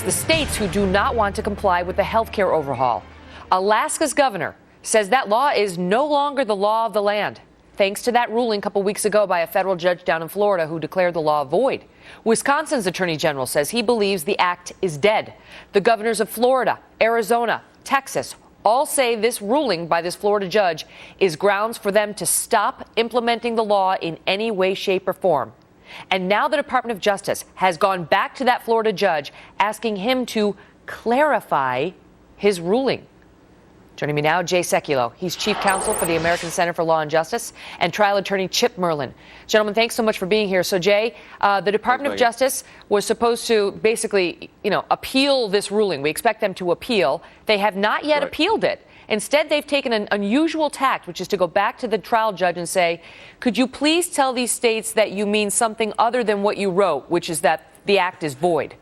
the states who do not want to comply with the health care overhaul. Alaska's governor says that law is no longer the law of the land, thanks to that ruling a couple weeks ago by a federal judge down in Florida who declared the law void. Wisconsin's attorney general says he believes the act is dead. The governors of Florida, Arizona, Texas all say this ruling by this Florida judge is grounds for them to stop implementing the law in any way, shape, or form. And now the Department of Justice has gone back to that Florida judge asking him to clarify his ruling. Joining me now, Jay Sekulow. He's chief counsel for the American Center for Law and Justice, and trial attorney Chip Merlin. Gentlemen, thanks so much for being here. So, Jay, the Department of Justice was supposed to basically, appeal this ruling. We expect them to appeal. They have not yet appealed it. Instead, they've taken an unusual tact, which is to go back to the trial judge and say, could you please tell these states that you mean something other than what you wrote, which is that the act is void?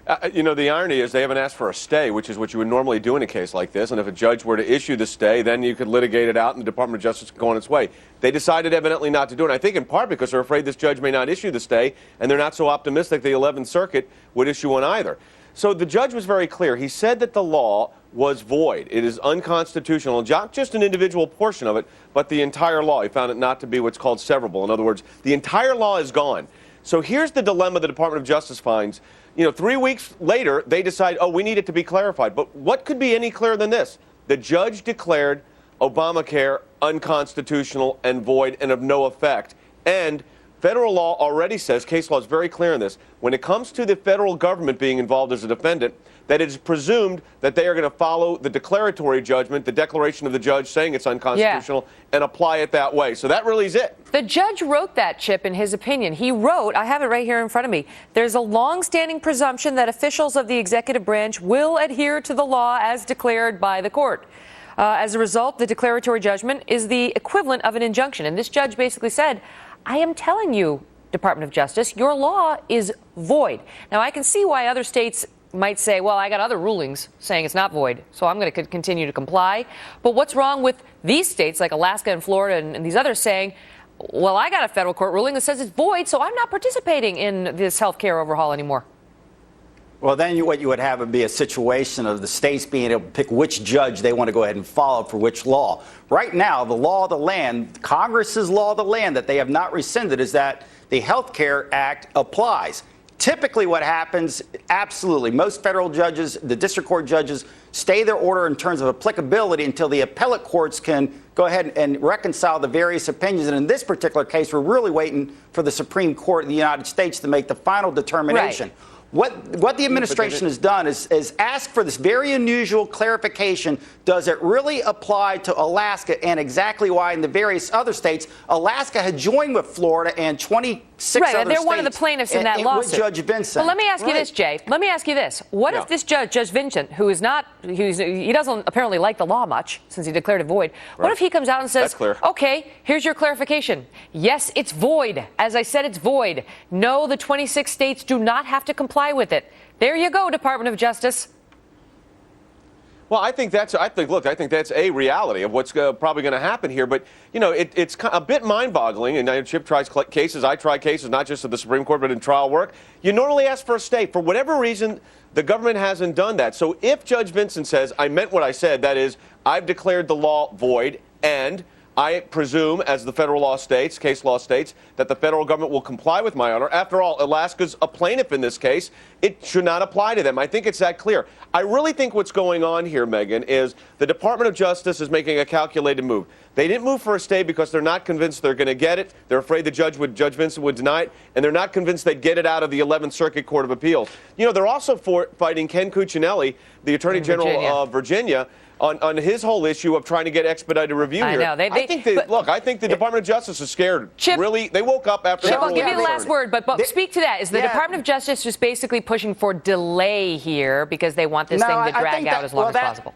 The irony is they haven't asked for a stay, which is what you would normally do in a case like this. And if a judge were to issue the stay, then you could litigate it out and the Department of Justice could go on its way. They decided evidently not to do it. I think in part because they're afraid this judge may not issue the stay, and they're not so optimistic the 11th Circuit would issue one either. So the judge was very clear. He said that the law was void. It is unconstitutional, not just an individual portion of it, but the entire law. He found it not to be what's called severable. In other words, the entire law is gone. So here's the dilemma the Department of Justice finds. 3 weeks later, they decide, we need it to be clarified. But what could be any clearer than this? The judge declared Obamacare unconstitutional and void and of no effect. And federal law already says, case law is very clear on this, when it comes to the federal government being involved as a defendant, that it is presumed that they are going to follow the declaratory judgment, the declaration of the judge saying it's unconstitutional, and apply it that way. So that really is it. The judge wrote that, Chip, in his opinion. He wrote, I have it right here in front of me, there's a long-standing presumption that officials of the executive branch will adhere to the law as declared by the court. As a result, the declaratory judgment is the equivalent of an injunction. And this judge basically said, I am telling you, Department of Justice, your law is void. Now, I can see why other states might say, well, I got other rulings saying it's not void, so I'm going to continue to comply. But what's wrong with these states like Alaska and Florida and these others saying, well, I got a federal court ruling that says it's void, so I'm not participating in this health care overhaul anymore? Well, then what you would have would be a situation of the states being able to pick which judge they want to go ahead and follow for which law. Right now, the law of the land, Congress's law of the land that they have not rescinded, is that the Health Care Act applies. Typically what happens, absolutely, most federal judges, the district court judges, stay their order in terms of applicability until the appellate courts can go ahead and reconcile the various opinions. And in this particular case, we're really waiting for the Supreme Court of the United States to make the final determination. Right. What the administration has done is ask for this very unusual clarification. Does it really apply to Alaska, and exactly why in the various other states? Alaska had joined with Florida and 26 other states. Right, they're one of the plaintiffs in that lawsuit. With Judge Vincent. But let me ask you this, Jay. Let me ask you this. What if this Judge Vincent, who is not, he doesn't apparently like the law much since he declared it void, what if he comes out and says, okay, here's your clarification. Yes, it's void. As I said, it's void. No, the 26 states do not have to comply with it. There you go, Department of Justice. Well, I think that's a reality of what's probably going to happen here. But, it's a bit mind-boggling. And Chip tries cases, I try cases, not just at the Supreme Court, but in trial work. You normally ask for a stay. For whatever reason, the government hasn't done that. So if Judge Vincent says, I meant what I said, that is, I've declared the law void, and I presume, as the federal law states, case law states, that the federal government will comply with my order. After all, Alaska's a plaintiff in this case. It should not apply to them. I think it's that clear. I really think what's going on here, Megan, is the Department of Justice is making a calculated move. They didn't move for a stay because they're not convinced they're going to get it. They're afraid Judge Vincent would deny it, and they're not convinced they'd get it out of the 11th Circuit Court of Appeals. They're also fighting Ken Cuccinelli, the Attorney General of Virginia, on his whole issue of trying to get expedited review here. I know. I think the Department of Justice is scared. Chip, really, they woke up after that. Chip, I'll give you the last word, but speak to that. Is the Department of Justice just basically pushing for delay here because they want this thing to drag out as long as possible?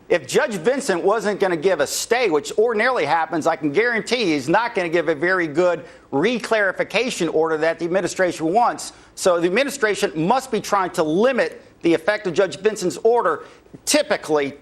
If Judge Vincent wasn't going to give a stay, which ordinarily happens, I can guarantee he's not going to give a very good reclarification order that the administration wants. So the administration must be trying to limit the effect of Judge Vincent's order, typically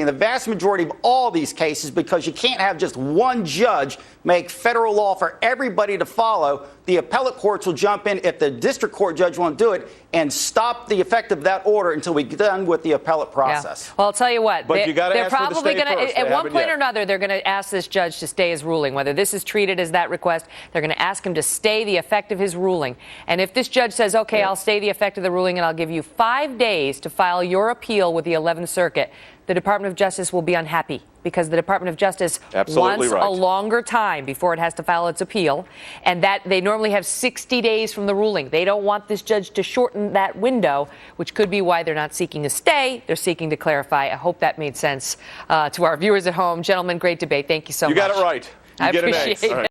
in the vast majority of all these cases, because you can't have just one judge make federal law for everybody to follow. the appellate courts will jump in if the district court judge won't do it and stop the effect of that order until we get done with the appellate process. Yeah. Well, I'll tell you what. But you got to ask for the probably stay going first. to, at They one haven't point yet. or another, they're going to ask this judge to stay his ruling. Whether this is treated as that request, they're going to ask him to stay the effect of his ruling. And if this judge says, okay, I'll stay the effect of the ruling and I'll give you 5 days to file your appeal with the 11th Circuit, the Department of Justice will be unhappy because the Department of Justice Absolutely wants right. a longer time before it has to file its appeal, and that they normally have 60 days from the ruling. They don't want this judge to shorten that window, which could be why they're not seeking a stay. They're seeking to clarify. I hope that made sense to our viewers at home. Gentlemen, great debate. Thank you so much. You got it right. You I get an A. appreciate All right. it.